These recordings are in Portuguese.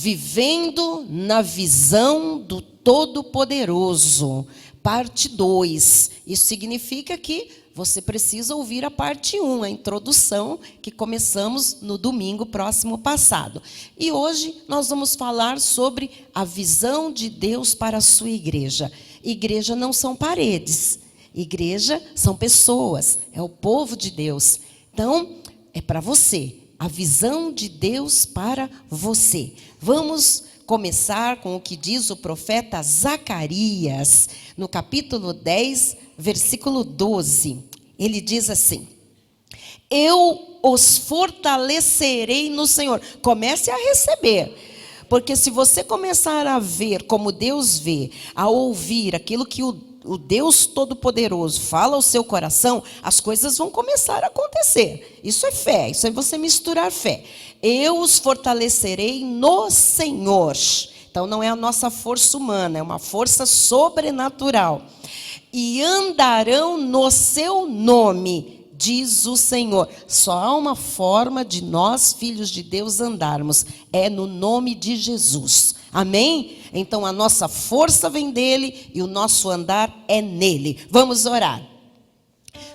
Vivendo na visão do Todo-Poderoso, parte 2. Isso significa que você precisa ouvir a parte 1, a introdução que começamos no domingo próximo passado. E hoje nós vamos falar sobre a visão de Deus para a sua igreja. Igreja não são paredes, igreja são pessoas, é o povo de Deus. Então, é para você, a visão de Deus para você. Vamos começar com o que diz o profeta Zacarias, no capítulo 10, versículo 12. Ele diz assim: eu os fortalecerei no Senhor. Comece a receber, porque se você começar a ver como Deus vê, a ouvir aquilo que o Deus Todo-Poderoso fala ao seu coração, as coisas vão começar a acontecer. Isso é fé, isso é você misturar fé. Eu os fortalecerei no Senhor. Então não é a nossa força humana, é uma força sobrenatural. E andarão no seu nome, diz o Senhor. Só há uma forma de nós, filhos de Deus, andarmos, é no nome de Jesus. Amém? Então a nossa força vem dele e o nosso andar é nele. Vamos orar.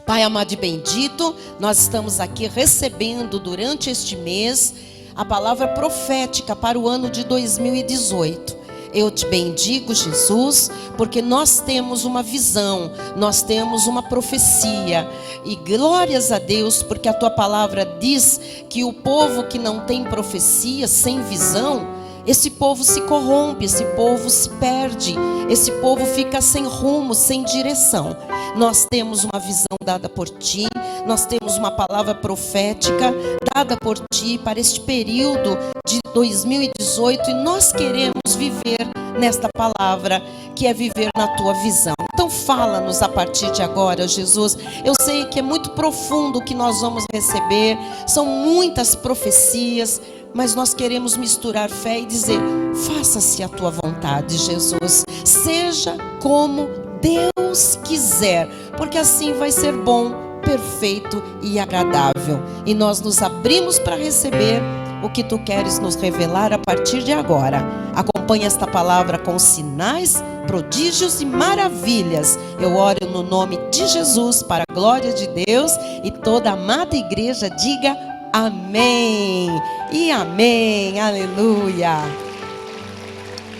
Pai amado e bendito, nós estamos aqui recebendo durante este mês a palavra profética para o ano de 2018. Eu te bendigo, Jesus, porque nós temos uma visão, nós temos uma profecia. E glórias a Deus, porque a tua palavra diz que o povo que não tem profecia, sem visão, esse povo se corrompe, esse povo se perde, esse povo fica sem rumo, sem direção. Nós temos uma visão dada por ti, nós temos uma palavra profética dada por ti para este período de 2018 e nós queremos viver nesta palavra, que é viver na tua visão. Então fala-nos a partir de agora, Jesus. Eu sei que é muito profundo o que nós vamos receber, são muitas profecias, mas nós queremos misturar fé e dizer: faça-se a tua vontade, Jesus. Seja como Deus quiser, porque assim vai ser bom, perfeito e agradável. E nós nos abrimos para receber o que tu queres nos revelar a partir de agora. Acompanhe esta palavra com sinais, prodígios e maravilhas. Eu oro no nome de Jesus, para a glória de Deus, e toda a amada igreja diga amém e amém. Aleluia,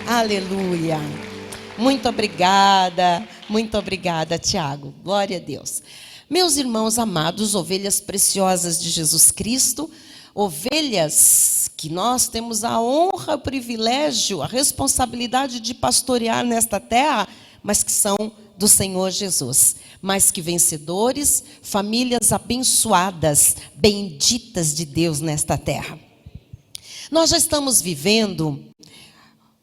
aleluia. Muito obrigada, Tiago. Glória a Deus. Meus irmãos amados, ovelhas preciosas de Jesus Cristo, ovelhas que nós temos a honra, o privilégio, a responsabilidade de pastorear nesta terra, mas que são do Senhor Jesus. Mais que vencedores, famílias abençoadas, benditas de Deus nesta terra. Nós já estamos vivendo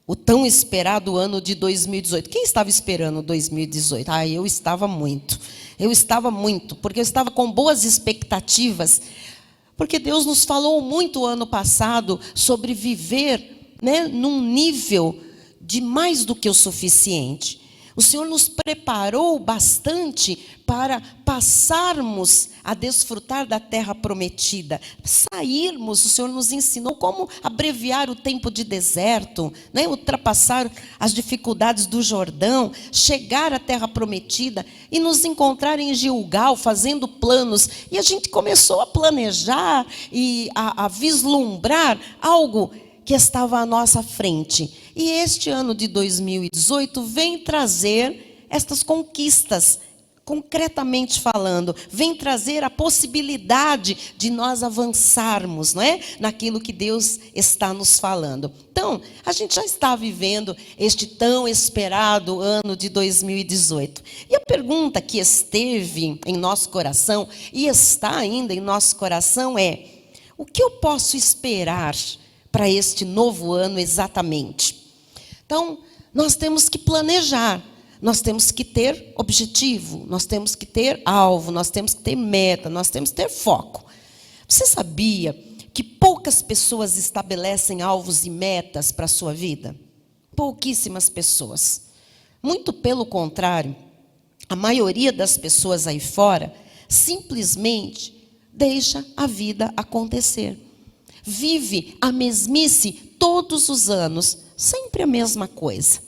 o tão esperado ano de 2018. Quem estava esperando 2018? Eu estava muito, porque eu estava com boas expectativas, porque Deus nos falou muito ano passado sobre viver, num nível de mais do que o suficiente. O Senhor nos preparou bastante para passarmos a desfrutar da terra prometida, sairmos. O Senhor nos ensinou como abreviar o tempo de deserto, ultrapassar as dificuldades do Jordão, chegar à terra prometida e nos encontrar em Gilgal fazendo planos. E a gente começou a planejar e a vislumbrar algo que estava à nossa frente. E este ano de 2018 vem trazer estas conquistas, concretamente falando, vem trazer a possibilidade de nós avançarmos, naquilo que Deus está nos falando. Então, a gente já está vivendo este tão esperado ano de 2018. E a pergunta que esteve em nosso coração, e está ainda em nosso coração, é: o que eu posso esperar para este novo ano exatamente? Então, nós temos que planejar, nós temos que ter objetivo, nós temos que ter alvo, nós temos que ter meta, nós temos que ter foco. Você sabia que poucas pessoas estabelecem alvos e metas para a sua vida? Pouquíssimas pessoas. Muito pelo contrário, a maioria das pessoas aí fora simplesmente deixa a vida acontecer. Vive a mesmice todos os anos, sempre a mesma coisa.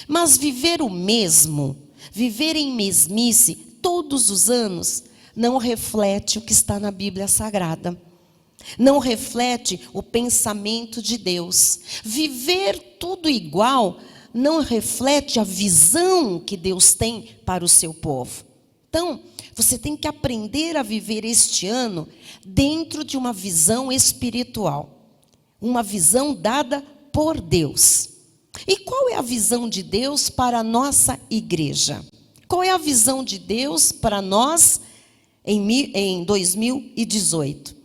Mas viver o mesmo, viver em mesmice todos os anos, não reflete o que está na Bíblia Sagrada. Não reflete o pensamento de Deus. Viver tudo igual não reflete a visão que Deus tem para o seu povo. Então, você tem que aprender a viver este ano dentro de uma visão espiritual. Uma visão dada por Deus. E qual é a visão de Deus para a nossa igreja? Qual é a visão de Deus para nós em 2018?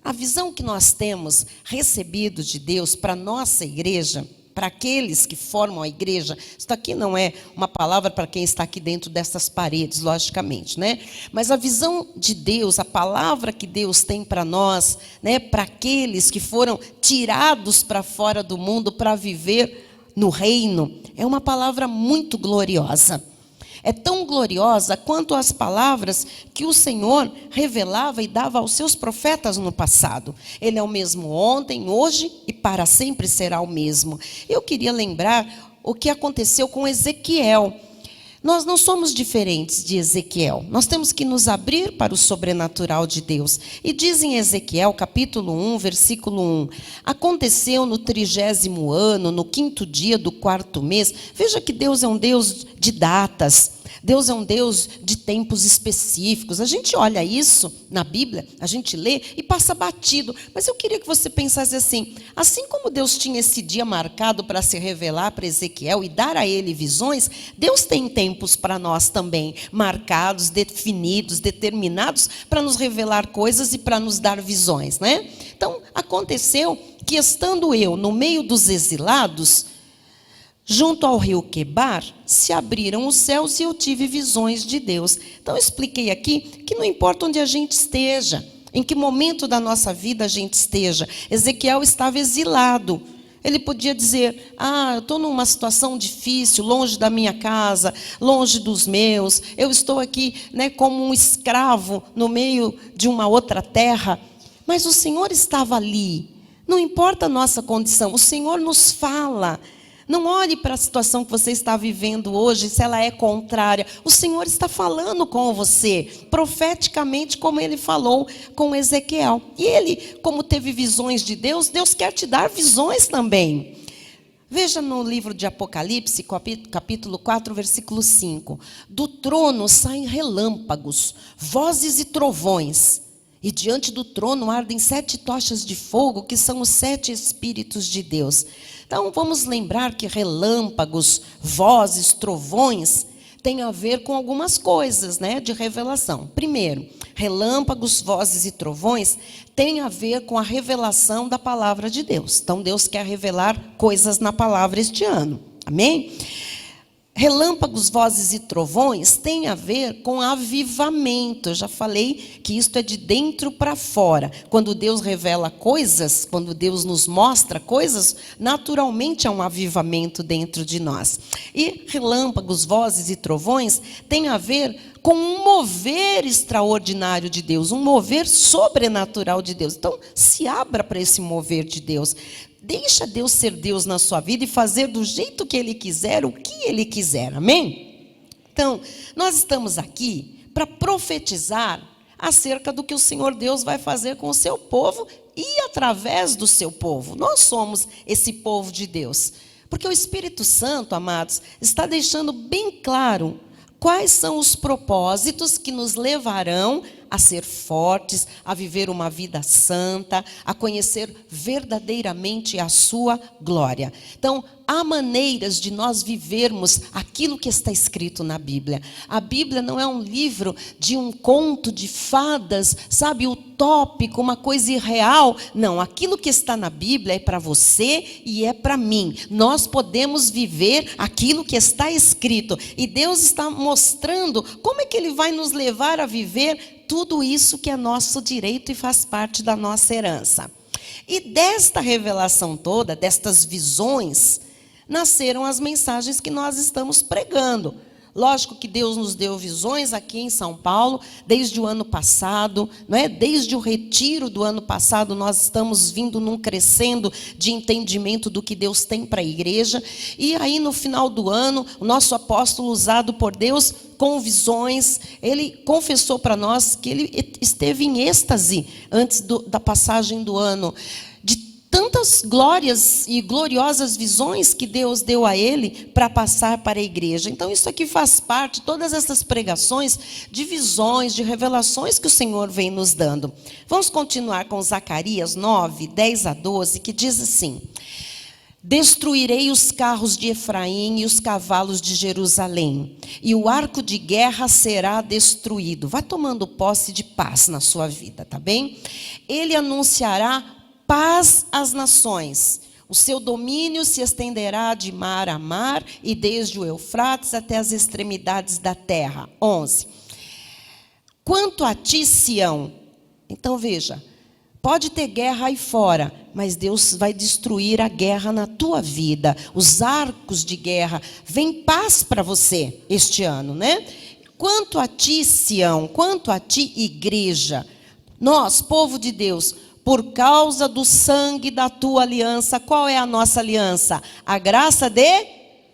A visão que nós temos recebido de Deus para a nossa igreja, para aqueles que formam a igreja, isso aqui não é uma palavra para quem está aqui dentro dessas paredes, logicamente, né? Mas a visão de Deus, a palavra que Deus tem para nós, né? Para aqueles que foram tirados para fora do mundo para viver no reino, é uma palavra muito gloriosa. É tão gloriosa quanto as palavras que o Senhor revelava e dava aos seus profetas no passado. Ele é o mesmo ontem, hoje e para sempre será o mesmo. Eu queria lembrar o que aconteceu com Ezequiel. Nós não somos diferentes de Ezequiel. Nós temos que nos abrir para o sobrenatural de Deus. E diz em Ezequiel, capítulo 1, versículo 1. Aconteceu no 30º ano, no 5º dia do 4º mês. Veja que Deus é um Deus de datas. Deus é um Deus de tempos específicos. A gente olha isso na Bíblia, a gente lê e passa batido. Mas eu queria que você pensasse assim como Deus tinha esse dia marcado para se revelar para Ezequiel e dar a ele visões, Deus tem tempos para nós também, marcados, definidos, determinados, para nos revelar coisas e para nos dar visões, né? Então, aconteceu que estando eu no meio dos exilados, junto ao rio Quebar, se abriram os céus e eu tive visões de Deus. Então, eu expliquei aqui que não importa onde a gente esteja, em que momento da nossa vida a gente esteja. Ezequiel estava exilado. Ele podia dizer, eu estou numa situação difícil, longe da minha casa, longe dos meus. Eu estou aqui, né, como um escravo no meio de uma outra terra. Mas o Senhor estava ali. Não importa a nossa condição, o Senhor nos fala. Não olhe para a situação que você está vivendo hoje, se ela é contrária. O Senhor está falando com você, profeticamente, como Ele falou com Ezequiel. E ele, como teve visões de Deus, Deus quer te dar visões também. Veja no livro de Apocalipse, capítulo 4, versículo 5. Do trono saem relâmpagos, vozes e trovões. E diante do trono ardem 7 tochas de fogo, que são os 7 Espíritos de Deus. Então, vamos lembrar que relâmpagos, vozes, trovões, tem a ver com algumas coisas, né, de revelação. Primeiro, relâmpagos, vozes e trovões tem a ver com a revelação da palavra de Deus. Então, Deus quer revelar coisas na palavra este ano. Amém? Relâmpagos, vozes e trovões têm a ver com avivamento. Eu já falei que isto é de dentro para fora. Quando Deus revela coisas, quando Deus nos mostra coisas, naturalmente há um avivamento dentro de nós. E relâmpagos, vozes e trovões têm a ver com um mover extraordinário de Deus, um mover sobrenatural de Deus. Então, se abra para esse mover de Deus. Deixa Deus ser Deus na sua vida e fazer do jeito que Ele quiser, o que Ele quiser, amém? Então, nós estamos aqui para profetizar acerca do que o Senhor Deus vai fazer com o seu povo e através do seu povo. Nós somos esse povo de Deus. Porque o Espírito Santo, amados, está deixando bem claro quais são os propósitos que nos levarão a ser fortes, a viver uma vida santa, a conhecer verdadeiramente a sua glória. Então, há maneiras de nós vivermos aquilo que está escrito na Bíblia. A Bíblia não é um livro de um conto de fadas, sabe, utópico, uma coisa irreal. Não, aquilo que está na Bíblia é para você e é para mim. Nós podemos viver aquilo que está escrito. E Deus está mostrando como é que Ele vai nos levar a viver tudo isso que é nosso direito e faz parte da nossa herança. E desta revelação toda, destas visões, nasceram as mensagens que nós estamos pregando. Lógico que Deus nos deu visões aqui em São Paulo, desde o ano passado, não é? Desde o retiro do ano passado, nós estamos vindo num crescendo de entendimento do que Deus tem para a igreja. E aí, no final do ano, o nosso apóstolo, usado por Deus com visões, ele confessou para nós que ele esteve em êxtase antes da passagem do ano, de tantas glórias e gloriosas visões que Deus deu a ele para passar para a igreja. Então, isso aqui faz parte, todas essas pregações, de visões, de revelações que o Senhor vem nos dando. Vamos continuar com Zacarias 9, 10 a 12, que diz assim: destruirei os carros de Efraim e os cavalos de Jerusalém, e o arco de guerra será destruído. Vai tomando posse de paz na sua vida, tá bem? Ele anunciará paz às nações. O seu domínio se estenderá de mar a mar e desde o Eufrates até as extremidades da terra. 11. Quanto a ti, Sião, então veja, pode ter guerra aí fora, mas Deus vai destruir a guerra na tua vida. Os arcos de guerra, vem paz para você este ano, né? Quanto a ti, Sião, quanto a ti, igreja, nós, povo de Deus, por causa do sangue da tua aliança. Qual é a nossa aliança? A graça de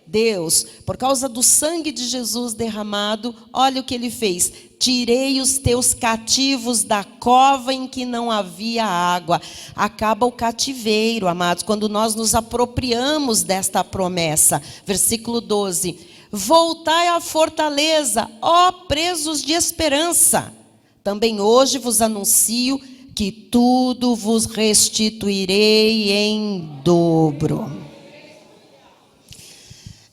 Deus. Por causa do sangue de Jesus derramado, olha o que ele fez: tirei os teus cativos da cova em que não havia água. Acaba o cativeiro, amados, quando nós nos apropriamos desta promessa. Versículo 12: voltai à fortaleza, ó presos de esperança. Também hoje vos anuncio que tudo vos restituirei em dobro.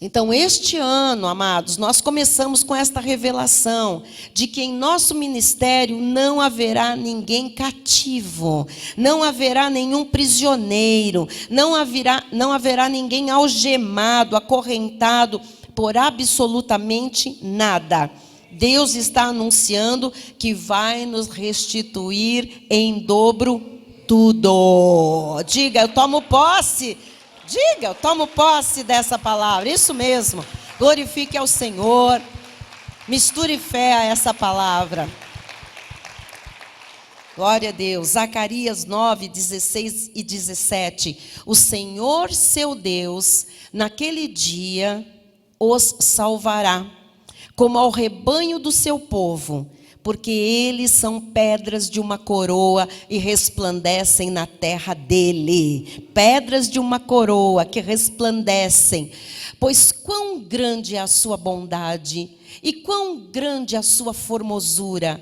Então, este ano, amados, nós começamos com esta revelação de que em nosso ministério não haverá ninguém cativo, não haverá nenhum prisioneiro, não haverá ninguém algemado, acorrentado por absolutamente nada. Deus está anunciando que vai nos restituir em dobro tudo. Diga, eu tomo posse. Diga, eu tomo posse dessa palavra. Isso mesmo. Glorifique ao Senhor. Misture fé a essa palavra. Glória a Deus. Zacarias 9, 16 e 17. O Senhor, seu Deus, naquele dia os salvará, como ao rebanho do seu povo, porque eles são pedras de uma coroa e resplandecem na terra dele. Pedras de uma coroa que resplandecem. Pois quão grande é a sua bondade e quão grande a sua formosura.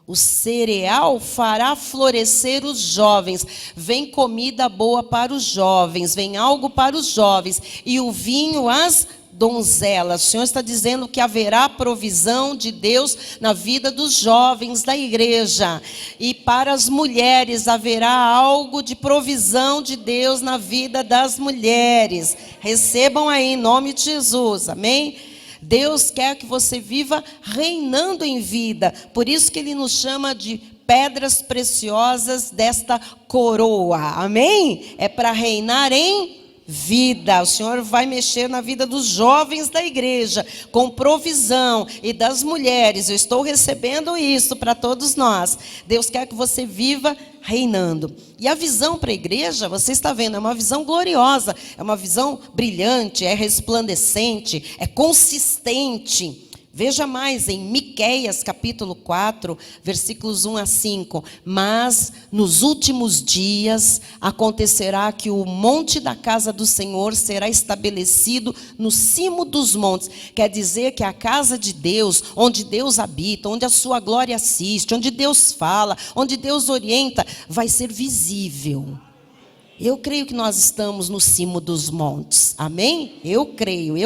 O cereal fará florescer os jovens. Vem comida boa para os jovens, vem algo para os jovens, e o vinho as donzelas. O Senhor está dizendo que haverá provisão de Deus na vida dos jovens da igreja. E para as mulheres haverá algo de provisão de Deus na vida das mulheres. Recebam aí em nome de Jesus, amém? Deus quer que você viva reinando em vida. Por isso que Ele nos chama de pedras preciosas desta coroa, amém? É para reinar em vida. O Senhor vai mexer na vida dos jovens da igreja, com provisão, e das mulheres. Eu estou recebendo isso para todos nós. Deus quer que você viva reinando. E a visão para a igreja, você está vendo, é uma visão gloriosa, é uma visão brilhante, é resplandecente, é consistente. Veja mais em Miqueias capítulo 4, versículos 1 a 5. Mas nos últimos dias acontecerá que o monte da casa do Senhor será estabelecido no cimo dos montes. Quer dizer que a casa de Deus, onde Deus habita, onde a sua glória assiste, onde Deus fala, onde Deus orienta, vai ser visível. Eu creio que nós estamos no cimo dos montes, amém? Eu creio.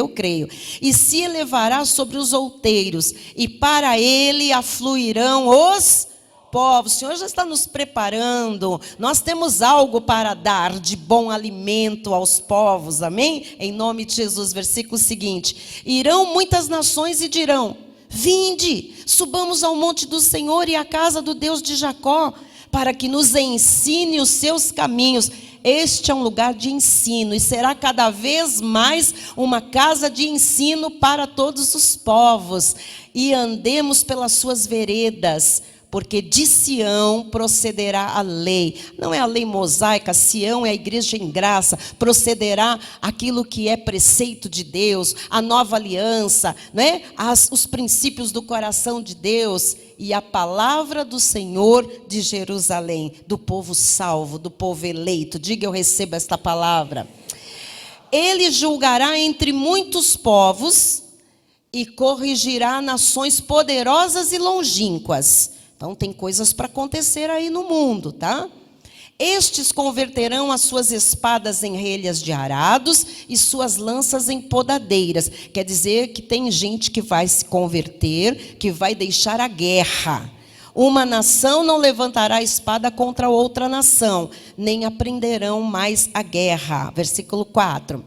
E se elevará sobre os outeiros, e para ele afluirão os povos. O Senhor já está nos preparando. Nós temos algo para dar de bom alimento aos povos, amém? Em nome de Jesus. Versículo seguinte: irão muitas nações e dirão: vinde, subamos ao monte do Senhor e à casa do Deus de Jacó, para que nos ensine os seus caminhos. este é um lugar de ensino e será cada vez mais uma casa de ensino para todos os povos. E andemos pelas suas veredas, porque de Sião procederá a lei. Não é a lei mosaica, Sião é a igreja em graça. Procederá aquilo que é preceito de Deus, a nova aliança, né? Os princípios do coração de Deus. E a palavra do Senhor de Jerusalém, do povo salvo, do povo eleito. Diga, eu recebo esta palavra. Ele julgará entre muitos povos e corrigirá nações poderosas e longínquas. Então tem coisas para acontecer aí no mundo, tá? Estes converterão as suas espadas em relhas de arados e suas lanças em podadeiras. Quer dizer que tem gente que vai se converter, que vai deixar a guerra. Uma nação não levantará a espada contra outra nação, nem aprenderão mais a guerra. Versículo 4.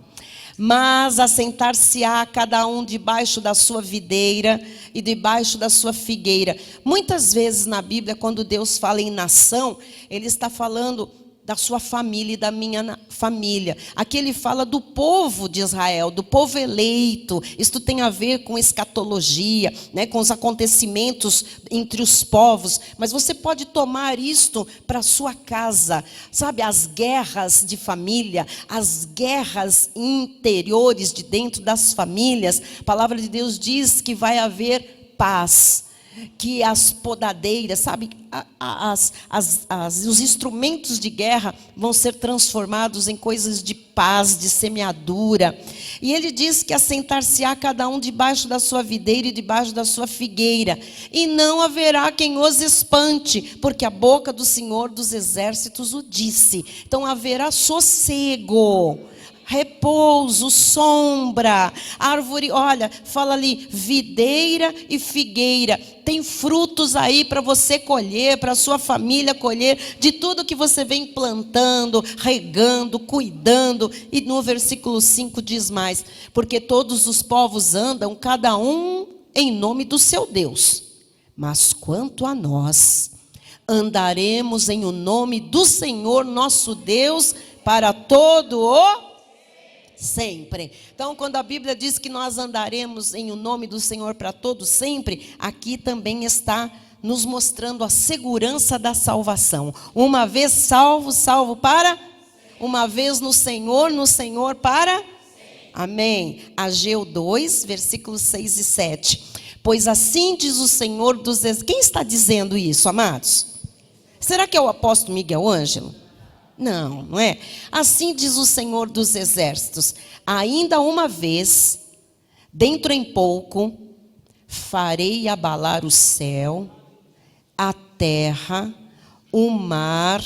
Mas assentar-se-á cada um debaixo da sua videira e debaixo da sua figueira. Muitas vezes na Bíblia, quando Deus fala em nação, Ele está falando da sua família e da minha família. Aqui Ele fala do povo de Israel, do povo eleito. Isto tem a ver com escatologia, né, com os acontecimentos entre os povos. Mas você pode tomar isto para a sua casa. Sabe, as guerras de família, as guerras interiores de dentro das famílias. A palavra de Deus diz que vai haver paz. Que as podadeiras, sabe, os instrumentos de guerra vão ser transformados em coisas de paz, de semeadura. E ele diz que assentar-se-á cada um debaixo da sua videira e debaixo da sua figueira, e não haverá quem os espante, porque a boca do Senhor dos Exércitos o disse. Então haverá sossego, repouso, sombra, árvore, olha, fala ali, videira e figueira. Tem frutos aí para você colher, para a sua família colher, de tudo que você vem plantando, regando, cuidando. E no versículo 5 diz mais: porque todos os povos andam, cada um em nome do seu Deus. Mas quanto a nós, andaremos em o nome do Senhor nosso Deus para todo o sempre. Então, quando a Bíblia diz que nós andaremos em o nome do Senhor para todo sempre, aqui também está nos mostrando a segurança da salvação. Uma vez salvo, salvo para? Uma vez no Senhor para? Amém. Ageu 2, versículos 6 e 7. Pois assim diz o Senhor dos Exércitos. Quem está dizendo isso, amados? Será que é o apóstolo Miguel Ângelo? Não, não é? Assim diz o Senhor dos Exércitos: ainda uma vez, dentro em pouco, farei abalar o céu, a terra, o mar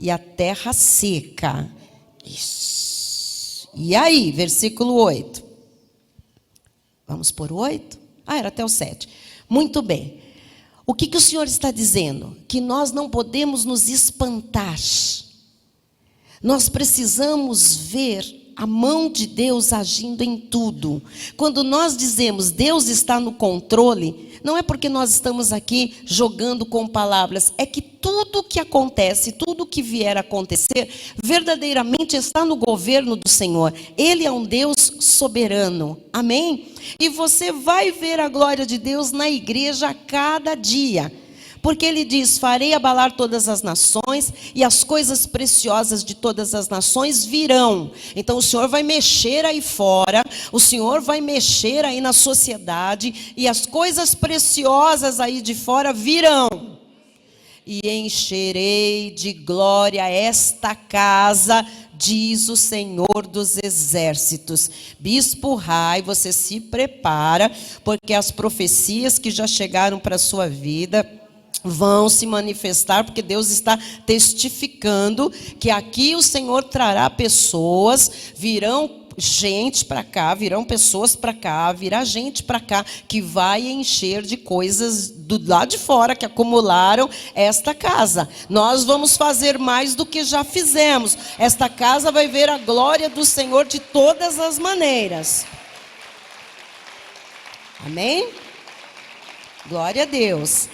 e a terra seca. Isso. E aí, versículo 8. Vamos por 8? Era até o 7. Muito bem. O que o Senhor está dizendo? Que nós não podemos nos espantar. Nós precisamos ver a mão de Deus agindo em tudo. Quando nós dizemos Deus está no controle, não é porque nós estamos aqui jogando com palavras, é que tudo que acontece, tudo que vier a acontecer, verdadeiramente está no governo do Senhor. Ele é um Deus soberano, amém? E você vai ver a glória de Deus na igreja a cada dia. Porque ele diz: farei abalar todas as nações e as coisas preciosas de todas as nações virão. Então o Senhor vai mexer aí fora, o Senhor vai mexer aí na sociedade, e as coisas preciosas aí de fora virão. E encherei de glória esta casa, diz o Senhor dos Exércitos. Bispo Rai, você se prepara, porque as profecias que já chegaram para a sua vida vão se manifestar, porque Deus está testificando que aqui o Senhor trará pessoas, virão gente para cá, virão pessoas para cá, virá gente para cá, que vai encher de coisas do lado de fora que acumularam esta casa. Nós vamos fazer mais do que já fizemos. Esta casa vai ver a glória do Senhor de todas as maneiras. Amém? Glória a Deus.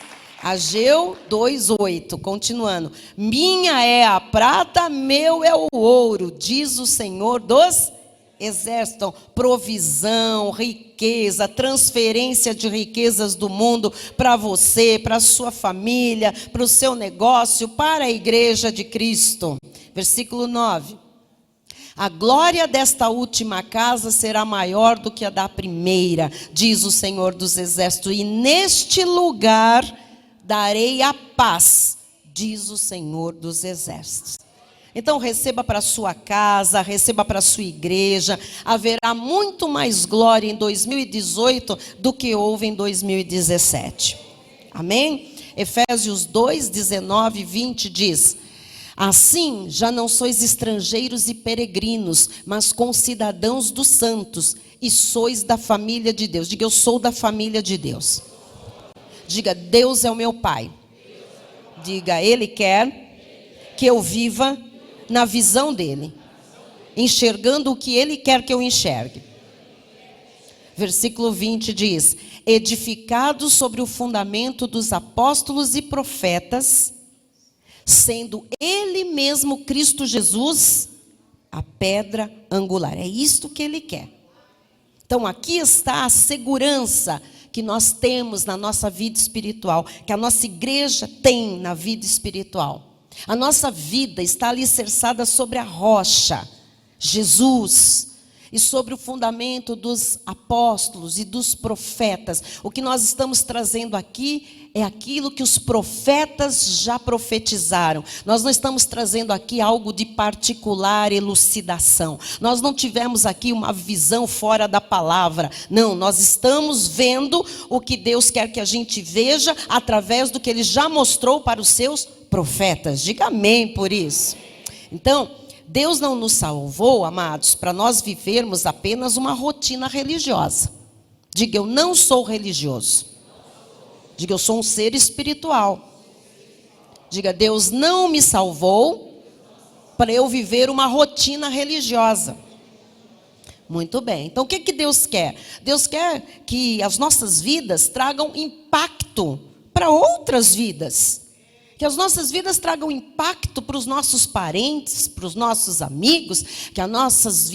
Ageu 2:8, continuando. Minha é a prata, meu é o ouro, diz o Senhor dos exércitos. Então, provisão, riqueza, transferência de riquezas do mundo para você, para a sua família, para o seu negócio, para a igreja de Cristo. Versículo 9. A glória desta última casa será maior do que a da primeira, diz o Senhor dos exércitos, e neste lugar darei a paz, diz o Senhor dos exércitos. Então receba para a sua casa, receba para a sua igreja. Haverá muito mais glória em 2018 do que houve em 2017. Amém? Efésios 2, 19 e 20 diz: assim já não sois estrangeiros e peregrinos, mas concidadãos dos santos, e sois da família de Deus. Diga, eu sou da família de Deus. Diga, Deus é o meu Pai. Diga, Ele quer que eu viva na visão dEle, enxergando o que Ele quer que eu enxergue. Versículo 20 diz: edificados sobre o fundamento dos apóstolos e profetas, sendo Ele mesmo, Cristo Jesus, a pedra angular. É isto que Ele quer. Então aqui está a segurança que nós temos na nossa vida espiritual, que a nossa igreja tem na vida espiritual. A nossa vida está alicerçada sobre a rocha, Jesus, e sobre o fundamento dos apóstolos e dos profetas. O que nós estamos trazendo aqui é aquilo que os profetas já profetizaram. Nós não estamos trazendo aqui algo de particular elucidação. Nós não tivemos aqui uma visão fora da palavra. Não, nós estamos vendo o que Deus quer que a gente veja através do que Ele já mostrou para os seus profetas. Diga amém por isso. Então, Deus não nos salvou, amados, para nós vivermos apenas uma rotina religiosa. Diga, eu não sou religioso. Diga, eu sou um ser espiritual. Diga, Deus não me salvou para eu viver uma rotina religiosa. Muito bem. Então, o que Deus quer? Deus quer que as nossas vidas tragam impacto para outras vidas. Que as nossas vidas tragam impacto para os nossos parentes, para os nossos amigos, que as nossas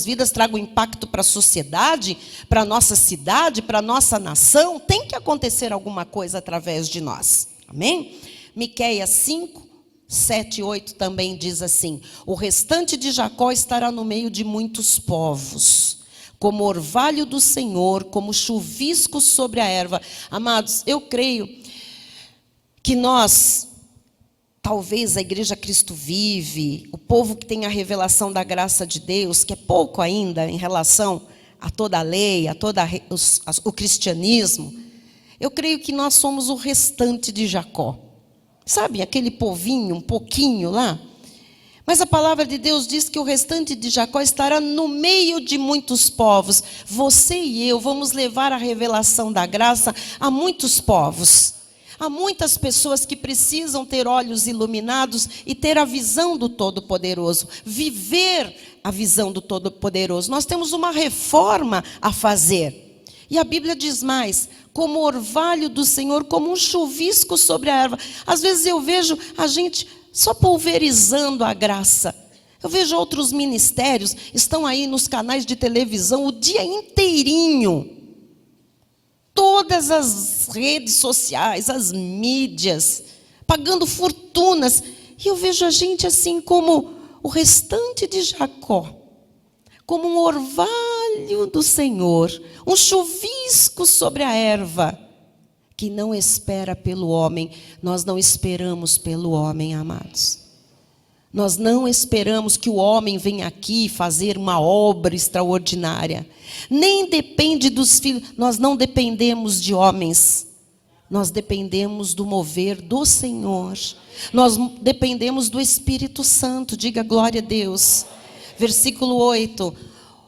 vidas tragam impacto para a sociedade, para a nossa cidade, para a nossa nação. Tem que acontecer alguma coisa através de nós. Amém? Miqueias 5, 7 e 8 também diz assim: o restante de Jacó estará no meio de muitos povos, como orvalho do Senhor, como chuvisco sobre a erva. Amados, eu creio que nós, talvez a Igreja Cristo Vive, o povo que tem a revelação da graça de Deus, que é pouco ainda em relação a toda a lei, a todo o cristianismo, eu creio que nós somos o restante de Jacó. Sabe, aquele povinho, um pouquinho lá? Mas a palavra de Deus diz que o restante de Jacó estará no meio de muitos povos. Você e eu vamos levar a revelação da graça a muitos povos. Há muitas pessoas que precisam ter olhos iluminados e ter a visão do Todo-Poderoso, viver a visão do Todo-Poderoso. Nós temos uma reforma a fazer. E a Bíblia diz mais: como orvalho do Senhor, como um chuvisco sobre a erva. Às vezes eu vejo a gente só pulverizando a graça. Eu vejo outros ministérios, estão aí nos canais de televisão o dia inteirinho. Todas as redes sociais, as mídias, pagando fortunas. E eu vejo a gente assim como o restante de Jacó, como um orvalho do Senhor, um chuvisco sobre a erva, que não espera pelo homem. Nós não esperamos pelo homem, amados. Nós não esperamos que o homem venha aqui fazer uma obra extraordinária. Nem depende dos filhos. Nós não dependemos de homens. Nós dependemos do mover do Senhor. Nós dependemos do Espírito Santo. Diga glória a Deus. Versículo 8.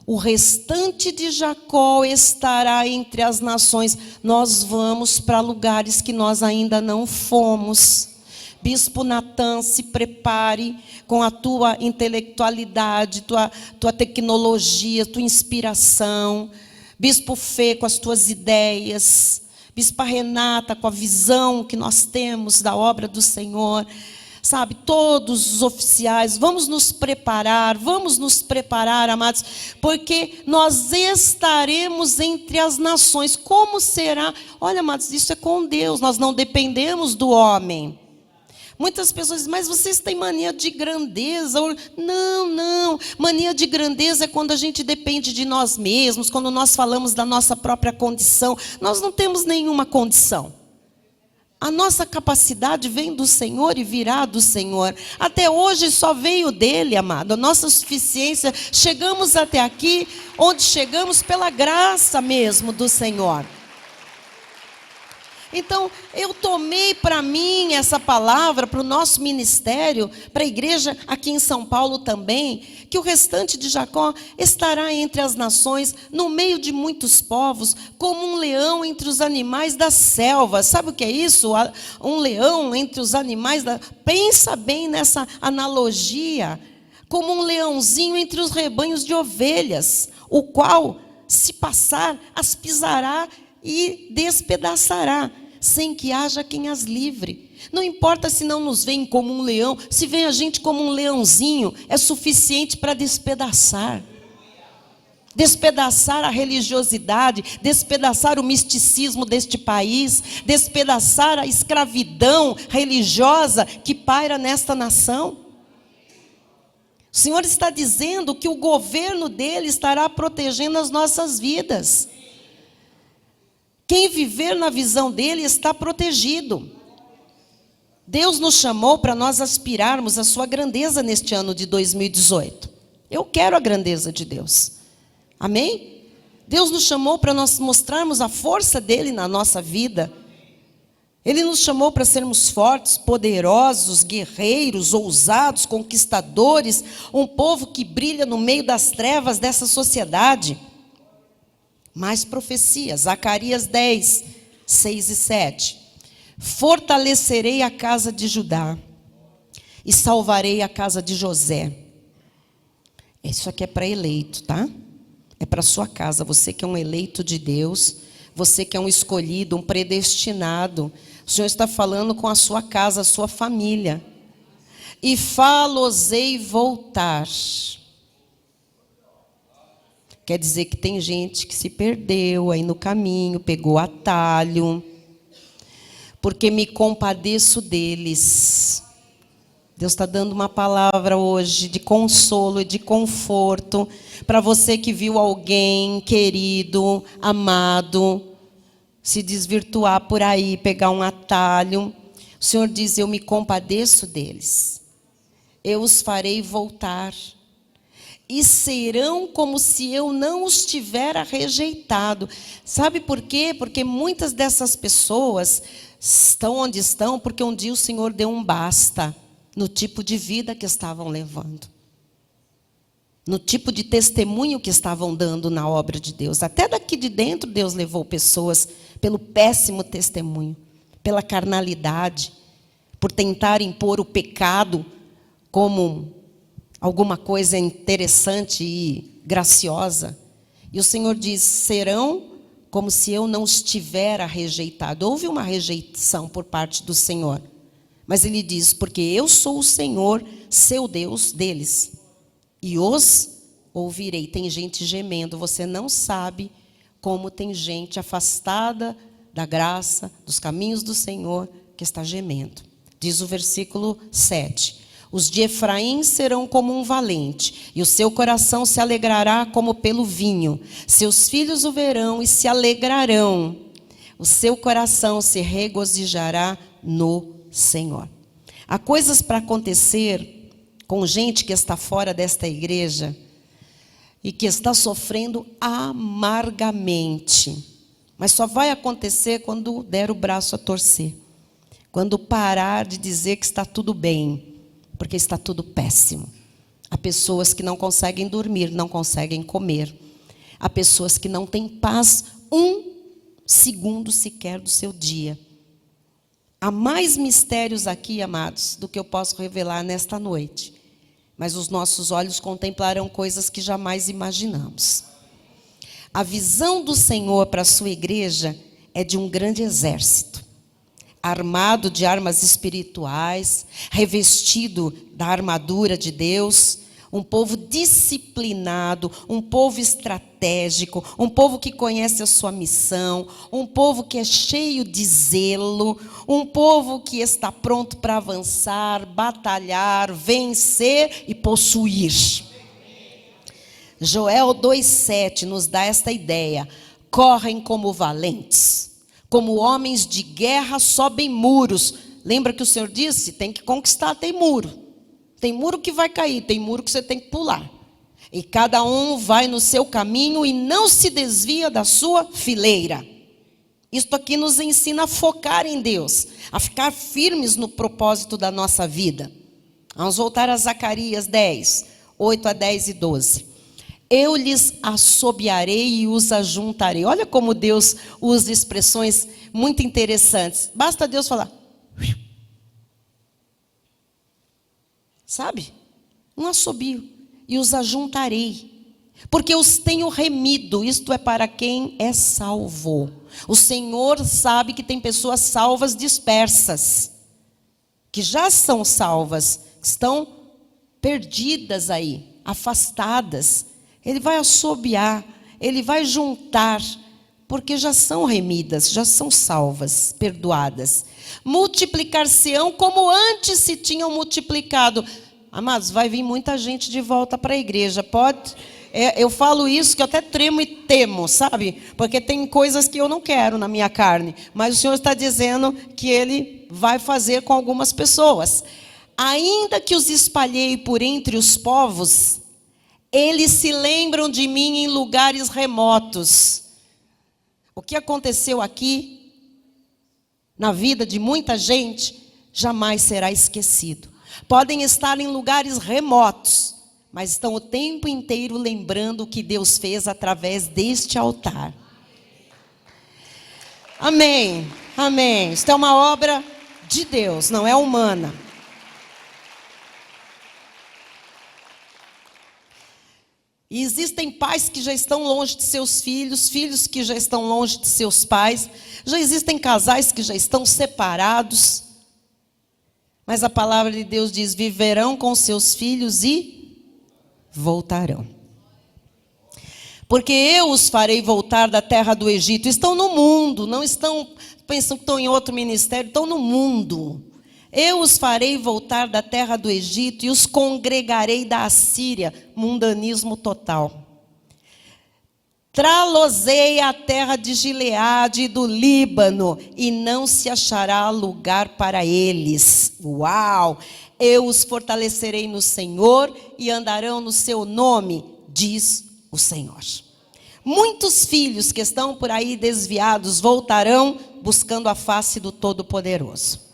O restante de Jacó estará entre as nações. Nós vamos para lugares que nós ainda não fomos. Bispo Natan, se prepare com a tua intelectualidade, tua tecnologia, tua inspiração. Bispo Fê, com as tuas ideias. Bispa Renata, com a visão que nós temos da obra do Senhor, sabe, todos os oficiais, vamos nos preparar, amados, porque nós estaremos entre as nações. Como será? Olha, amados, isso é com Deus, nós não dependemos do homem. Muitas pessoas dizem, mas vocês têm mania de grandeza. Não. Mania de grandeza é quando a gente depende de nós mesmos, quando nós falamos da nossa própria condição. Nós não temos nenhuma condição. A nossa capacidade vem do Senhor e virá do Senhor. Até hoje só veio dele, amado. A nossa suficiência, chegamos até aqui, onde chegamos pela graça mesmo do Senhor. Então, eu tomei para mim essa palavra, para o nosso ministério, para a igreja aqui em São Paulo também, que o restante de Jacó estará entre as nações, no meio de muitos povos, como um leão entre os animais da selva. Sabe o que é isso? Um leão entre os animais da... Pensa bem nessa analogia. Como um leãozinho entre os rebanhos de ovelhas, o qual, se passar, as pisará e despedaçará, sem que haja quem as livre. Não importa se não nos veem como um leão, se vem a gente como um leãozinho, é suficiente para despedaçar. Despedaçar a religiosidade, despedaçar o misticismo deste país, despedaçar a escravidão religiosa que paira nesta nação. O Senhor está dizendo que o governo dele estará protegendo as nossas vidas. Quem viver na visão dele está protegido. Deus nos chamou para nós aspirarmos a sua grandeza neste ano de 2018. Eu quero a grandeza de Deus. Amém? Deus nos chamou para nós mostrarmos a força dele na nossa vida. Ele nos chamou para sermos fortes, poderosos, guerreiros, ousados, conquistadores, um povo que brilha no meio das trevas dessa sociedade. Mais profecias, Zacarias 10, 6 e 7. Fortalecerei a casa de Judá e salvarei a casa de José. Isso aqui é para eleito, tá? É para a sua casa, você que é um eleito de Deus, você que é um escolhido, um predestinado. O Senhor está falando com a sua casa, a sua família. E fá-los-ei voltar. Quer dizer que tem gente que se perdeu aí no caminho, pegou atalho, porque me compadeço deles. Deus está dando uma palavra hoje de consolo e de conforto para você que viu alguém querido, amado, se desvirtuar por aí, pegar um atalho. O Senhor diz, eu me compadeço deles, eu os farei voltar. E serão como se eu não os tivera rejeitado. Sabe por quê? Porque muitas dessas pessoas estão onde estão porque um dia o Senhor deu um basta no tipo de vida que estavam levando, no tipo de testemunho que estavam dando na obra de Deus. Até daqui de dentro Deus levou pessoas pelo péssimo testemunho, pela carnalidade, por tentar impor o pecado como alguma coisa interessante e graciosa. E o Senhor diz, serão como se eu não os tivera rejeitado. Houve uma rejeição por parte do Senhor. Mas ele diz, porque eu sou o Senhor, seu Deus deles. E os ouvirei. Tem gente gemendo, você não sabe como tem gente afastada da graça, dos caminhos do Senhor, que está gemendo. Diz o versículo 7. Os de Efraim serão como um valente, e o seu coração se alegrará como pelo vinho. Seus filhos o verão e se alegrarão. O seu coração se regozijará no Senhor. Há coisas para acontecer com gente que está fora desta igreja e que está sofrendo amargamente. Mas só vai acontecer quando der o braço a torcer. Quando parar de dizer que está tudo bem. Porque está tudo péssimo. Há pessoas que não conseguem dormir, não conseguem comer. Há pessoas que não têm paz um segundo sequer do seu dia. Há mais mistérios aqui, amados, do que eu posso revelar nesta noite. Mas os nossos olhos contemplarão coisas que jamais imaginamos. A visão do Senhor para a sua igreja é de um grande exército, armado de armas espirituais, revestido da armadura de Deus, um povo disciplinado, um povo estratégico, um povo que conhece a sua missão, um povo que é cheio de zelo, um povo que está pronto para avançar, batalhar, vencer e possuir. Joel 2,7 nos dá esta ideia: correm como valentes, como homens de guerra sobem muros. Lembra que o Senhor disse, tem que conquistar, tem muro. Tem muro que vai cair, tem muro que você tem que pular. E cada um vai no seu caminho e não se desvia da sua fileira. Isto aqui nos ensina a focar em Deus, a ficar firmes no propósito da nossa vida. Vamos voltar a Zacarias 10, 8 a 10 e 12. Eu lhes assobiarei e os ajuntarei. Olha como Deus usa expressões muito interessantes. Basta Deus falar. Sabe? Um assobio. E os ajuntarei. Porque os tenho remido. Isto é para quem é salvo. O Senhor sabe que tem pessoas salvas dispersas. Que já são salvas. Que estão perdidas aí. Afastadas. Ele vai assobiar. Ele vai juntar. Porque já são remidas. Já são salvas. Perdoadas. Multiplicar-se-ão como antes se tinham multiplicado. Amados, vai vir muita gente de volta para a igreja. Pode? Eu falo isso que eu até tremo e temo, sabe? Porque tem coisas que eu não quero na minha carne. Mas o Senhor está dizendo que Ele vai fazer com algumas pessoas. Ainda que os espalhei por entre os povos, eles se lembram de mim em lugares remotos. O que aconteceu aqui na vida de muita gente, jamais será esquecido. Podem estar em lugares remotos, mas estão o tempo inteiro lembrando o que Deus fez através deste altar. Amém, amém. Isto é uma obra de Deus, não é humana. E existem pais que já estão longe de seus filhos, filhos que já estão longe de seus pais, já existem casais que já estão separados. Mas a palavra de Deus diz: viverão com seus filhos e voltarão. Porque eu os farei voltar da terra do Egito. Estão no mundo, não estão pensando que estão em outro ministério, estão no mundo. Eu os farei voltar da terra do Egito e os congregarei da Assíria. Mundanismo total. Tralosei a terra de Gileade e do Líbano, e não se achará lugar para eles. Uau! Eu os fortalecerei no Senhor e andarão no seu nome, diz o Senhor. Muitos filhos que estão por aí desviados voltarão buscando a face do Todo-Poderoso.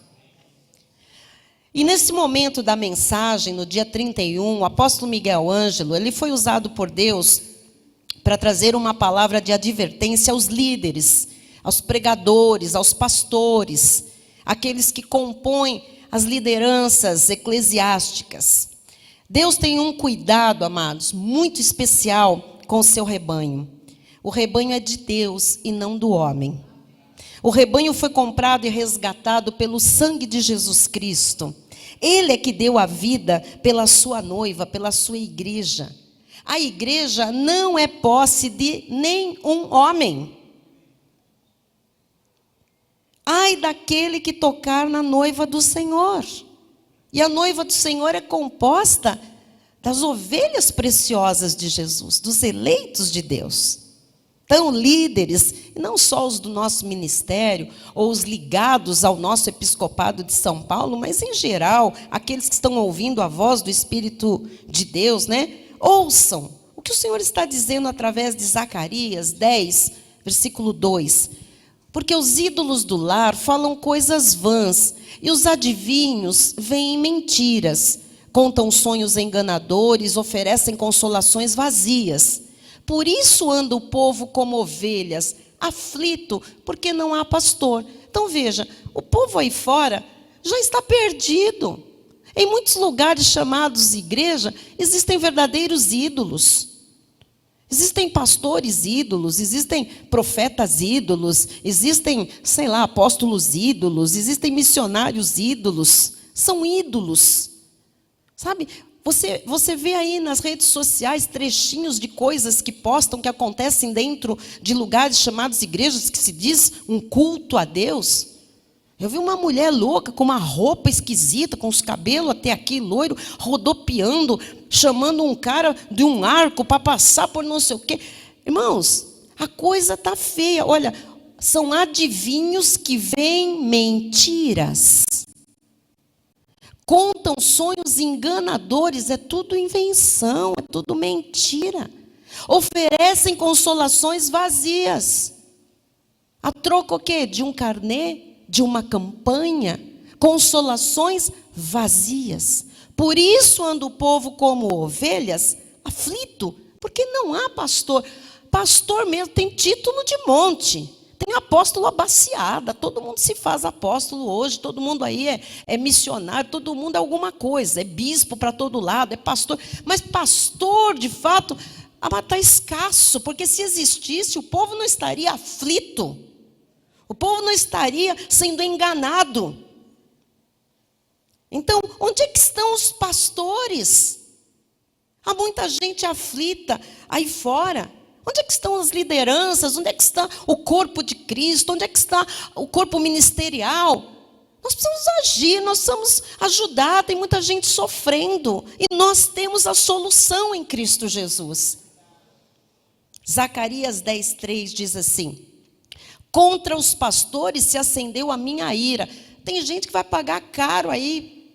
E nesse momento da mensagem, no dia 31, o apóstolo Miguel Ângelo, ele foi usado por Deus para trazer uma palavra de advertência aos líderes, aos pregadores, aos pastores, aqueles que compõem as lideranças eclesiásticas. Deus tem um cuidado, amados, muito especial com o seu rebanho. O rebanho é de Deus e não do homem. O rebanho foi comprado e resgatado pelo sangue de Jesus Cristo. Ele é que deu a vida pela sua noiva, pela sua igreja. A igreja não é posse de nenhum homem. Ai daquele que tocar na noiva do Senhor. E a noiva do Senhor é composta das ovelhas preciosas de Jesus, dos eleitos de Deus. Então, líderes, não só os do nosso ministério, ou os ligados ao nosso episcopado de São Paulo, mas em geral, aqueles que estão ouvindo a voz do Espírito de Deus, né? Ouçam o que o Senhor está dizendo através de Zacarias 10, versículo 2. Porque os ídolos do lar falam coisas vãs, e os adivinhos veem mentiras, contam sonhos enganadores, oferecem consolações vazias. Por isso anda o povo como ovelhas, aflito, porque não há pastor. Então veja, o povo aí fora já está perdido. Em muitos lugares chamados igreja, existem verdadeiros ídolos. Existem pastores ídolos, existem profetas ídolos, existem, sei lá, apóstolos ídolos, existem missionários ídolos. São ídolos. Sabe? Você vê aí nas redes sociais trechinhos de coisas que postam, que acontecem dentro de lugares chamados igrejas, que se diz um culto a Deus. Eu vi uma mulher louca, com uma roupa esquisita, com os cabelos até aqui, loiro, rodopiando, chamando um cara de um arco para passar por não sei o quê. Irmãos, a coisa está feia. Olha, são adivinhos que veem mentiras. Contam sonhos enganadores, é tudo invenção, é tudo mentira. Oferecem consolações vazias. A troco o quê? De um carnê, de uma campanha, consolações vazias. Por isso anda o povo como ovelhas, aflito, porque não há pastor. Pastor mesmo tem título de monte. Tem apóstolo abaciada, todo mundo se faz apóstolo hoje, todo mundo aí é missionário, todo mundo é alguma coisa, é bispo para todo lado, é pastor. Mas pastor, de fato, está escasso, porque se existisse, o povo não estaria aflito, o povo não estaria sendo enganado. Então, onde é que estão os pastores? Há muita gente aflita aí fora. Onde é que estão as lideranças? Onde é que está o corpo de Cristo? Onde é que está o corpo ministerial? Nós precisamos agir, nós precisamos ajudar. Tem muita gente sofrendo. E nós temos a solução em Cristo Jesus. Zacarias 10:3 diz assim: contra os pastores se acendeu a minha ira. Tem gente que vai pagar caro aí.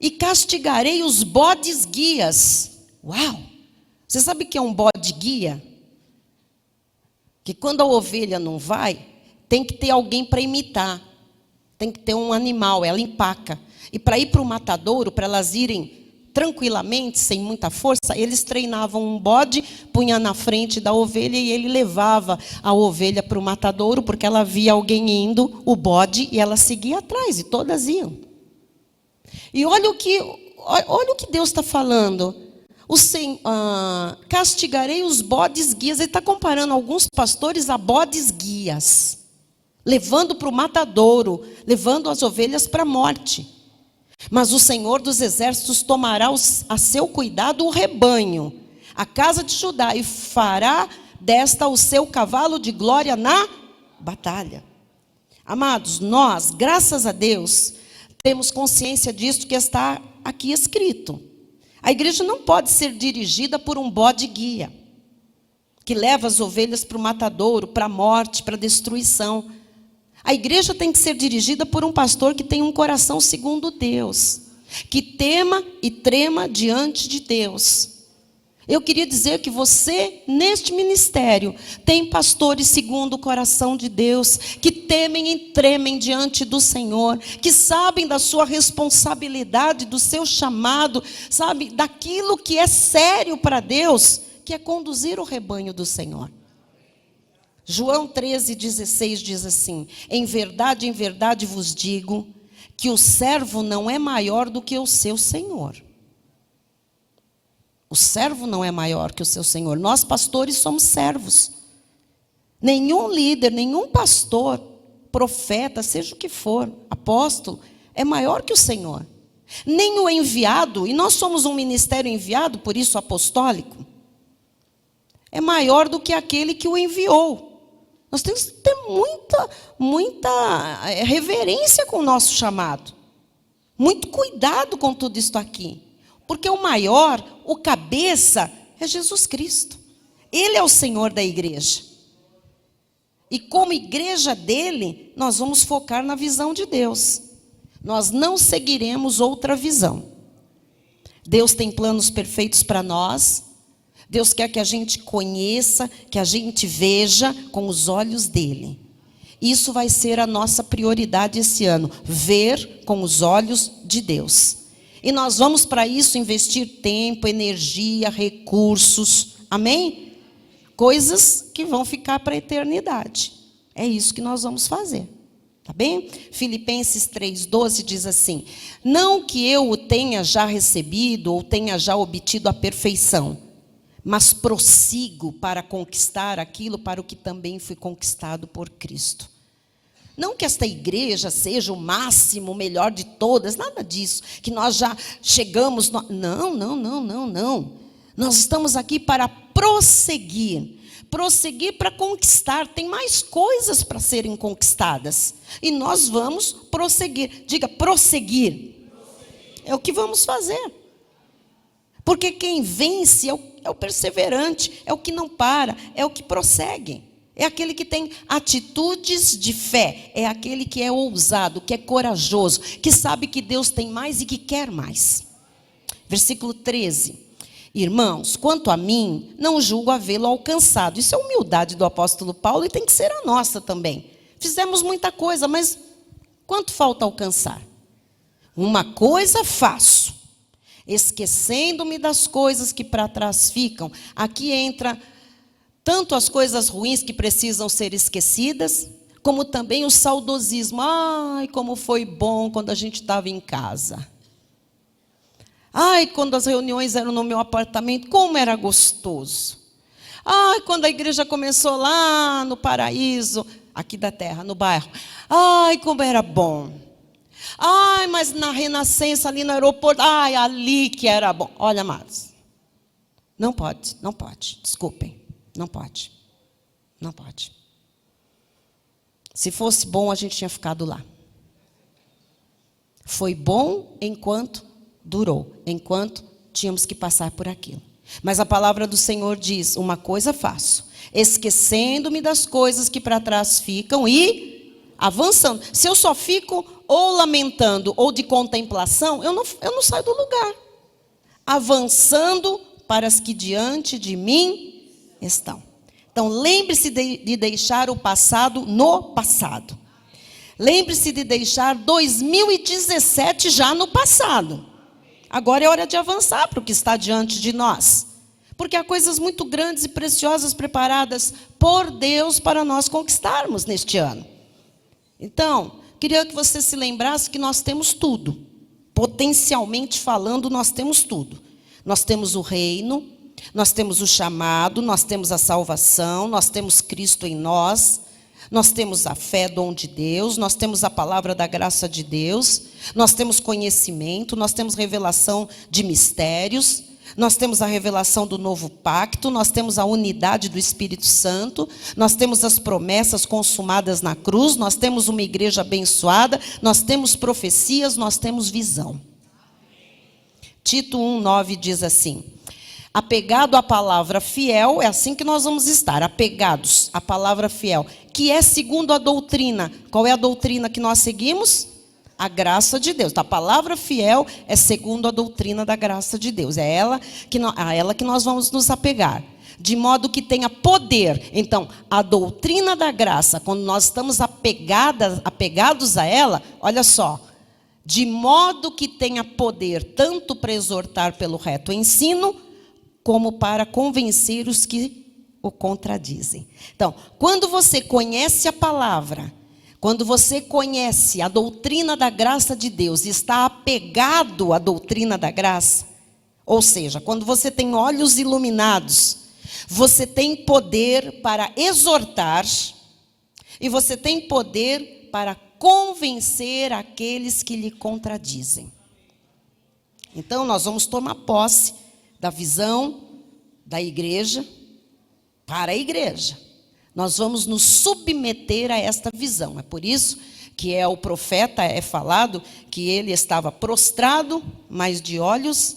E castigarei os bodes guias. Uau! Você sabe o que é um bode guia? Que quando a ovelha não vai, tem que ter alguém para imitar. Tem que ter um animal, ela empaca. E para ir para o matadouro, para elas irem tranquilamente, sem muita força, eles treinavam um bode, punha na frente da ovelha e ele levava a ovelha para o matadouro, porque ela via alguém indo, o bode, e ela seguia atrás, e todas iam. E olha o que Deus está falando. Castigarei os bodes guias. Ele está comparando alguns pastores a bodes guias, levando para o matadouro, levando as ovelhas para a morte. Mas o Senhor dos exércitos tomará a seu cuidado o rebanho, a casa de Judá, e fará desta o seu cavalo de glória na batalha. Amados, nós, graças a Deus, temos consciência disso que está aqui escrito. A igreja não pode ser dirigida por um bode guia, que leva as ovelhas para o matadouro, para a morte, para a destruição. A igreja tem que ser dirigida por um pastor que tem um coração segundo Deus, que tema e trema diante de Deus. Eu queria dizer que você, neste ministério, tem pastores segundo o coração de Deus, que temem e tremem diante do Senhor, que sabem da sua responsabilidade, do seu chamado, sabe, daquilo que é sério para Deus, que é conduzir o rebanho do Senhor. João 13:16 diz assim: em verdade vos digo, que o servo não é maior do que o seu senhor. O servo não é maior que o seu senhor. Nós, pastores, somos servos. Nenhum líder, nenhum pastor, profeta, seja o que for, apóstolo, é maior que o Senhor. Nem o enviado, e nós somos um ministério enviado, por isso apostólico, é maior do que aquele que o enviou. Nós temos que ter muita reverência com o nosso chamado. Muito cuidado com tudo isso aqui. Porque o maior, o cabeça, é Jesus Cristo. Ele é o Senhor da igreja. E como igreja dele, nós vamos focar na visão de Deus. Nós não seguiremos outra visão. Deus tem planos perfeitos para nós. Deus quer que a gente conheça, que a gente veja com os olhos dele. Isso vai ser a nossa prioridade esse ano. Ver com os olhos de Deus. E nós vamos para isso investir tempo, energia, recursos. Amém? Coisas que vão ficar para a eternidade. É isso que nós vamos fazer. Tá bem? Filipenses 3:12 diz assim: não que eu o tenha já recebido ou tenha já obtido a perfeição, mas prossigo para conquistar aquilo para o que também fui conquistado por Cristo. Não que esta igreja seja o máximo, o melhor de todas, nada disso, que nós já chegamos... Não. Nós estamos aqui para prosseguir para conquistar. Tem mais coisas para serem conquistadas. E nós vamos prosseguir. Diga, prosseguir. É o que vamos fazer. Porque quem vence é o perseverante, é o que não para, é o que prossegue. É aquele que tem atitudes de fé, é aquele que é ousado, que é corajoso, que sabe que Deus tem mais e que quer mais. Versículo 13. Irmãos, quanto a mim, não julgo havê-lo alcançado. Isso é humildade do apóstolo Paulo e tem que ser a nossa também. Fizemos muita coisa, mas quanto falta alcançar? Uma coisa faço, esquecendo-me das coisas que para trás ficam. Aqui entra tanto as coisas ruins que precisam ser esquecidas, como também o saudosismo. Ai, como foi bom quando a gente estava em casa. Ai, quando as reuniões eram no meu apartamento, como era gostoso. Ai, quando a igreja começou lá no paraíso, aqui da terra, no bairro. Ai, como era bom. Ai, mas na Renascença, ali no aeroporto, ai, ali que era bom. Olha, amados, não pode, desculpem, não pode. Se fosse bom, a gente tinha ficado lá. Foi bom enquanto durou, enquanto tínhamos que passar por aquilo. Mas a palavra do Senhor diz, uma coisa faço, esquecendo-me das coisas que para trás ficam e avançando. Se eu só fico ou lamentando ou de contemplação, eu não saio do lugar. Avançando para as que diante de mim estão. Então, lembre-se de deixar o passado no passado. Lembre-se de deixar 2017 já no passado. Agora é hora de avançar para o que está diante de nós. Porque há coisas muito grandes e preciosas preparadas por Deus para nós conquistarmos neste ano. Então, queria que você se lembrasse que nós temos tudo. Potencialmente falando, nós temos tudo. Nós temos o reino, nós temos o chamado, nós temos a salvação, nós temos Cristo em nós, nós temos a fé, dom de Deus, nós temos a palavra da graça de Deus, nós temos conhecimento, nós temos revelação de mistérios, nós temos a revelação do novo pacto, nós temos a unidade do Espírito Santo, nós temos as promessas consumadas na cruz, nós temos uma igreja abençoada, nós temos profecias, nós temos visão. Tito 1:9 diz assim: apegado à palavra fiel, é assim que nós vamos estar, apegados à palavra fiel, que é segundo a doutrina. Qual é a doutrina que nós seguimos? A graça de Deus. A palavra fiel é segundo a doutrina da graça de Deus. É a ela que nós vamos nos apegar. De modo que tenha poder. Então, a doutrina da graça, quando nós estamos apegados a ela, olha só. De modo que tenha poder tanto para exortar pelo reto ensino, como para convencer os que o contradizem. Então, quando você conhece a palavra, quando você conhece a doutrina da graça de Deus e está apegado à doutrina da graça, ou seja, quando você tem olhos iluminados, você tem poder para exortar e você tem poder para convencer aqueles que lhe contradizem. Então, nós vamos tomar posse da visão da igreja para a igreja. Nós vamos nos submeter a esta visão. É por isso que o profeta é falado que ele estava prostrado, mas de olhos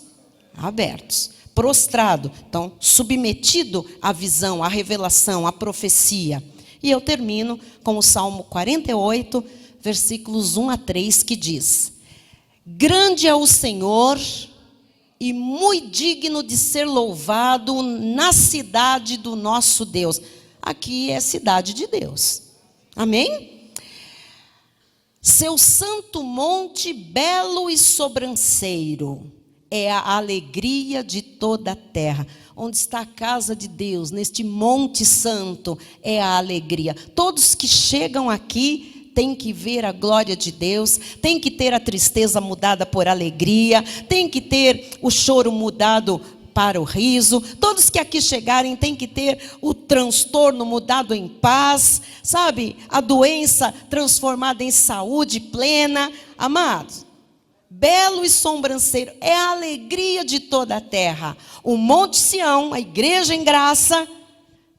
abertos. Prostrado, então submetido à visão, à revelação, à profecia. E eu termino com o Salmo 48, versículos 1-3, que diz: grande é o Senhor e muito digno de ser louvado na cidade do nosso Deus. Aqui é cidade de Deus. Amém? Seu santo monte belo e sobranceiro é a alegria de toda a terra. Onde está a casa de Deus, neste monte santo, é a alegria. Todos que chegam aqui têm que ver a glória de Deus, têm que ter a tristeza mudada por alegria, têm que ter o choro mudado para o riso. Todos que aqui chegarem têm que ter o transtorno mudado em paz, sabe? A doença transformada em saúde plena. Amados, belo e sobranceiro é a alegria de toda a terra. O Monte Sião, a igreja em graça,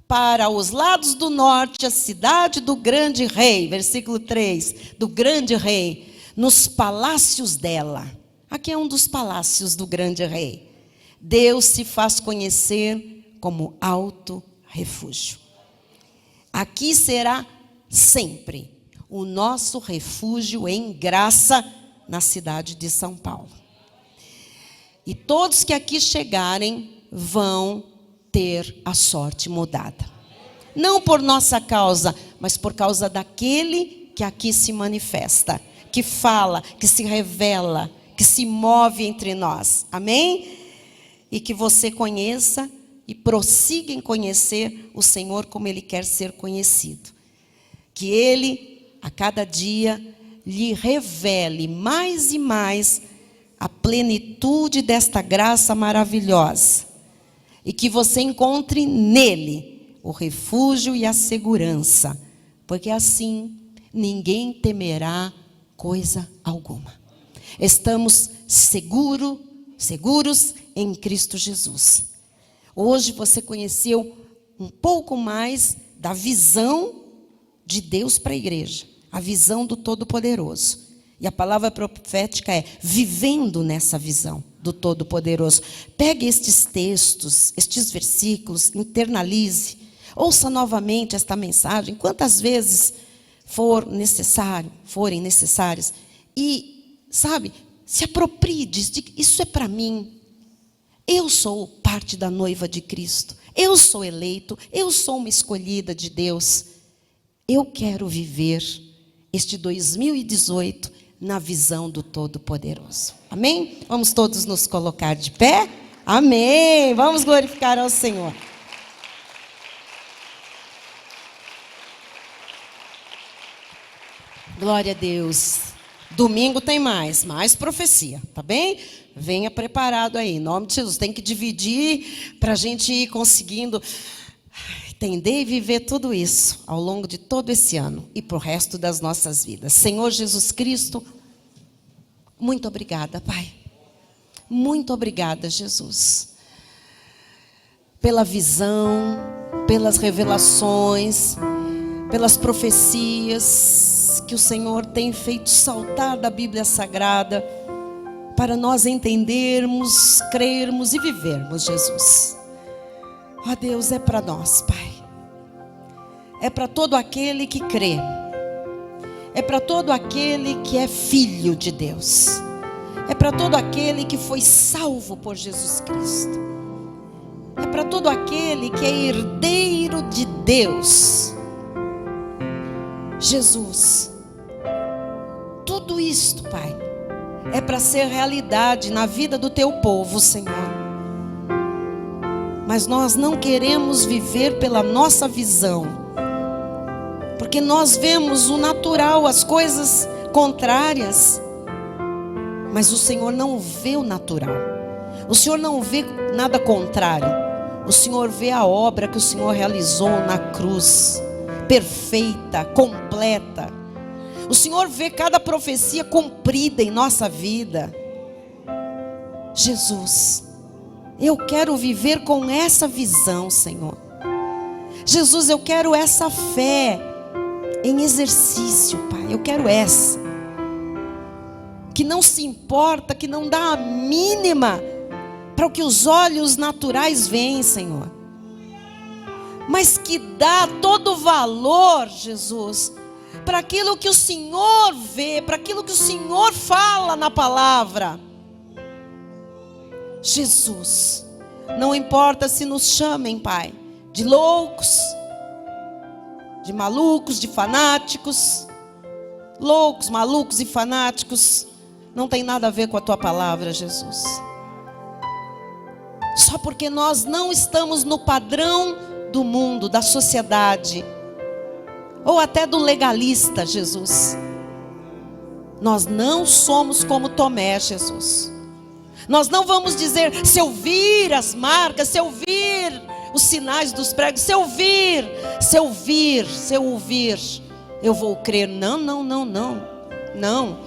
para os lados do norte, a cidade do grande rei, versículo 3, do grande rei, nos palácios dela. Aqui é um dos palácios do grande rei. Deus se faz conhecer como alto refúgio. Aqui será sempre o nosso refúgio em graça na cidade de São Paulo. E todos que aqui chegarem vão ter a sorte mudada. Não por nossa causa, mas por causa daquele que aqui se manifesta, que fala, que se revela, que se move entre nós. Amém? E que você conheça e prossiga em conhecer o Senhor como Ele quer ser conhecido. Que Ele, a cada dia, lhe revele mais e mais a plenitude desta graça maravilhosa. E que você encontre nele o refúgio e a segurança. Porque assim ninguém temerá coisa alguma. Estamos seguros em Cristo Jesus. Hoje você conheceu um pouco mais da visão de Deus para a igreja. A visão do Todo-Poderoso. E a palavra profética é vivendo nessa visão do Todo-Poderoso. Pegue estes textos, estes versículos, internalize. Ouça novamente esta mensagem, quantas vezes forem necessárias. E, sabe, se aproprie disso. Isso é para mim. Eu sou parte da noiva de Cristo. Eu sou eleito. Eu sou uma escolhida de Deus. Eu quero viver este 2018 na visão do Todo-Poderoso. Amém? Vamos todos nos colocar de pé? Amém! Vamos glorificar ao Senhor. Glória a Deus. Domingo tem mais profecia, tá bem? Venha preparado aí, em nome de Jesus. Tem que dividir para a gente ir conseguindo entender e viver tudo isso ao longo de todo esse ano e para o resto das nossas vidas. Senhor Jesus Cristo, muito obrigada, Pai. Muito obrigada, Jesus, pela visão, pelas revelações, pelas profecias que o Senhor tem feito saltar da Bíblia Sagrada para nós entendermos, crermos e vivermos, Jesus. Ó Deus, é para nós, Pai. É para todo aquele que crê. É para todo aquele que é filho de Deus. É para todo aquele que foi salvo por Jesus Cristo. É para todo aquele que é herdeiro de Deus. Jesus, tudo isto, Pai, é para ser realidade na vida do Teu povo, Senhor. Mas nós não queremos viver pela nossa visão, porque nós vemos o natural, as coisas contrárias, mas o Senhor não vê o natural. O Senhor não vê nada contrário. O Senhor vê a obra que o Senhor realizou na cruz, perfeita, completa. O Senhor vê cada profecia cumprida em nossa vida. Jesus, eu quero viver com essa visão, Senhor. Jesus, eu quero essa fé em exercício, Pai. Eu quero essa. Que não se importa, que não dá a mínima para o que os olhos naturais veem, Senhor. Mas que dá todo o valor, Jesus, para aquilo que o Senhor vê, para aquilo que o Senhor fala na palavra. Jesus, não importa se nos chamem, Pai, de loucos, de malucos, de fanáticos. Loucos, malucos e fanáticos não tem nada a ver com a Tua palavra, Jesus. Só porque nós não estamos no padrão do mundo, da sociedade, ou até do legalista, Jesus. Nós não somos como Tomé, Jesus. Nós não vamos dizer, se eu vir as marcas, se eu vir os sinais dos pregos, se eu ouvir, eu vou crer. Não. Não.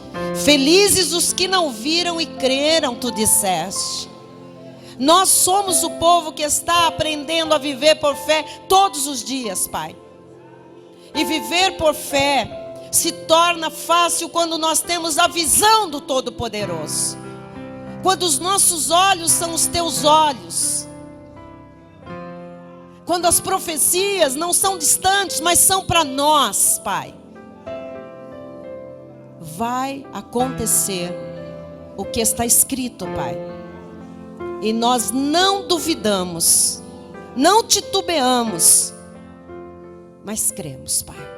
Felizes os que não viram e creram, tu disseste. Nós somos o povo que está aprendendo a viver por fé todos os dias, Pai. E viver por fé se torna fácil quando nós temos a visão do Todo-Poderoso. Quando os nossos olhos são os teus olhos. Quando as profecias não são distantes, mas são para nós, Pai. Vai acontecer o que está escrito, Pai. E nós não duvidamos, não titubeamos, mas cremos, Pai.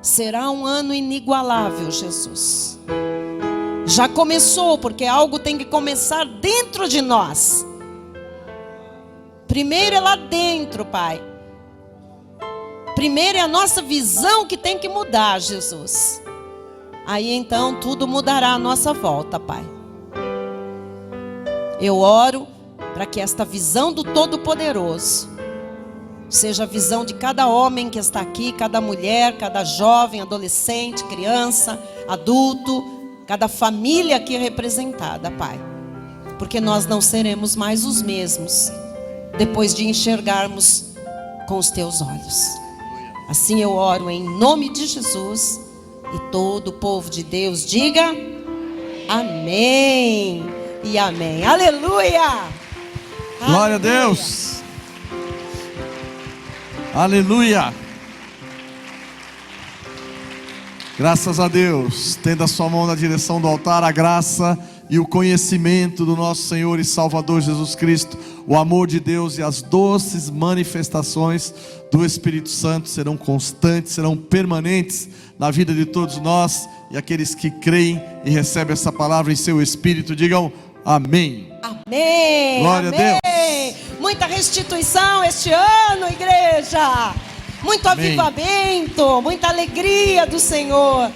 Será um ano inigualável, Jesus. Já começou, porque algo tem que começar dentro de nós. Primeiro é lá dentro, Pai. Primeiro é a nossa visão que tem que mudar, Jesus. Aí então tudo mudará à nossa volta, Pai. Eu oro para que esta visão do Todo-Poderoso seja a visão de cada homem que está aqui, cada mulher, cada jovem, adolescente, criança, adulto, cada família aqui representada, Pai. Porque nós não seremos mais os mesmos depois de enxergarmos com os teus olhos. Assim eu oro em nome de Jesus. E todo o povo de Deus diga amém e amém. Aleluia! Glória a Deus! Aleluia! Graças a Deus. Tenda a sua mão na direção do altar. A graça e o conhecimento do nosso Senhor e Salvador Jesus Cristo, o amor de Deus e as doces manifestações do Espírito Santo serão constantes, serão permanentes na vida de todos nós. E aqueles que creem e recebem essa palavra em seu espírito, digam amém. Amém. Glória amém. a Deus. Muita restituição este ano, igreja. Muito Amém. avivamento, muita alegria do Senhor.